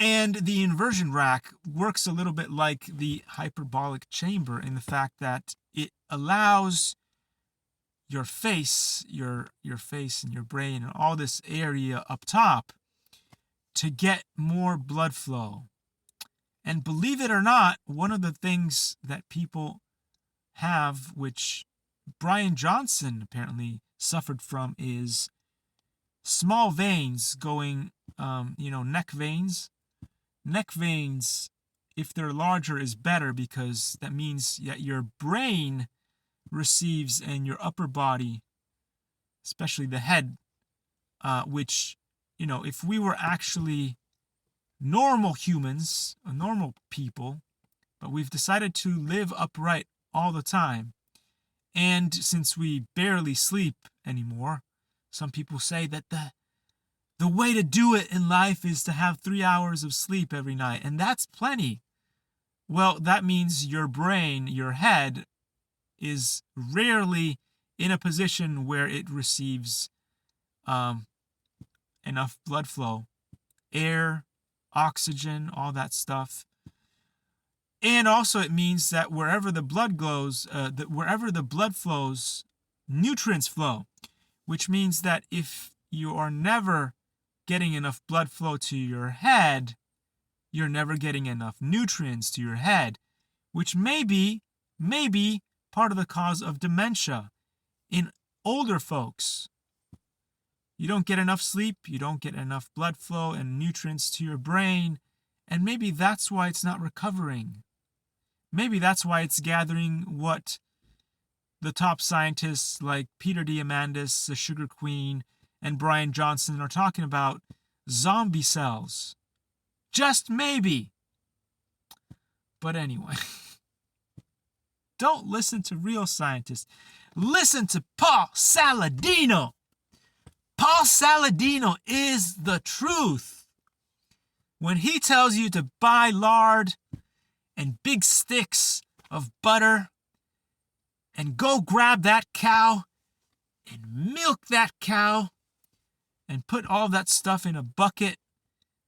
And the inversion rack works a little bit like the hyperbolic chamber in the fact that it allows your face, your face and your brain and all this area up top to get more blood flow. And believe it or not, one of the things that people have, which Brian Johnson apparently suffered from, is small veins going, neck veins. Neck veins, if they're larger, is better because that means that your brain receives and your upper body, especially the head, which, if we were actually normal humans, normal people, but we've decided to live upright all the time. And since we barely sleep anymore, some people say that the way to do it in life is to have 3 hours of sleep every night, and that's plenty. Well, that means your brain, your head, is rarely in a position where it receives enough blood flow, air, oxygen, all that stuff. And also it means that wherever the blood flows, nutrients flow, which means that if you are never getting enough blood flow to your head, you're never getting enough nutrients to your head, which may be part of the cause of dementia in older folks. You don't get enough sleep, you don't get enough blood flow and nutrients to your brain, and maybe that's why it's not recovering. Maybe that's why it's gathering what the top scientists like Peter Diamandis, the Sugar Queen, and Brian Johnson are talking about: zombie cells. Just maybe. But anyway, don't listen to real scientists. Listen to Paul Saladino. Paul Saladino is the truth. When he tells you to buy lard and big sticks of butter and go grab that cow and milk that cow and put all that stuff in a bucket,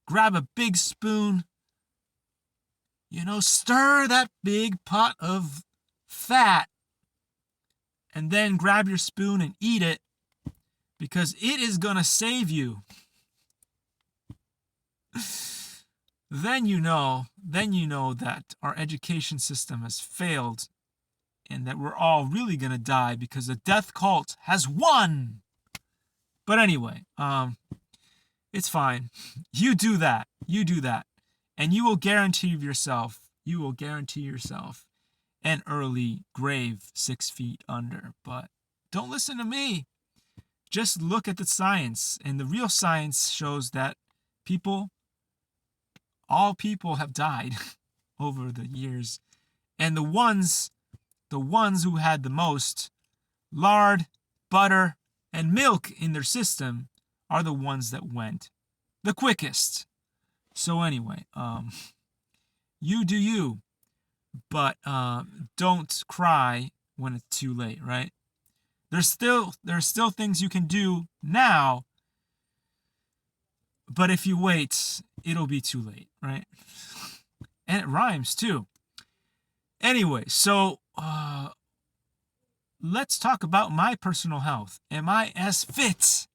grab a big spoon, stir that big pot of fat, and then grab your spoon and eat it, because it is going to save you. Then you know that our education system has failed and that we're all really going to die because the death cult has won. But anyway, it's fine. You do that. And you will guarantee yourself an early grave 6 feet under. But don't listen to me. Just look at the science, and the real science shows that all people have died over the years, and the ones who had the most lard, butter, and milk in their system are the ones that went the quickest. So anyway, you do you, but don't cry when it's too late, right? There's still things you can do now, but if you wait, it'll be too late, right? And it rhymes too. Anyway, so let's talk about my personal health. Am I as fit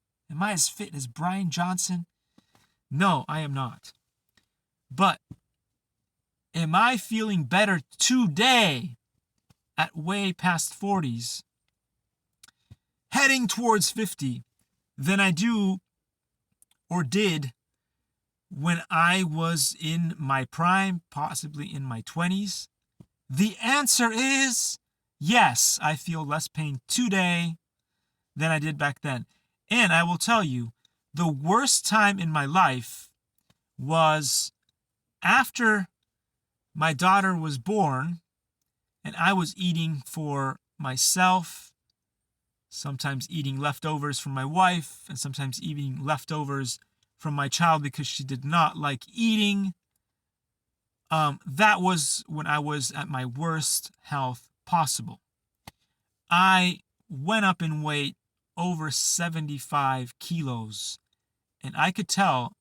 as Brian Johnson? No, I am not. But am I feeling better today at way past 40s, heading towards 50, than I do or did when I was in my prime, possibly in my 20s? The answer is yes, I feel less pain today than I did back then. And I will tell you, the worst time in my life was after my daughter was born and I was eating for myself, sometimes eating leftovers from my wife, and sometimes eating leftovers from my child because she did not like eating. That was when I was at my worst health possible. I went up in weight over 75 kilos, and I could tell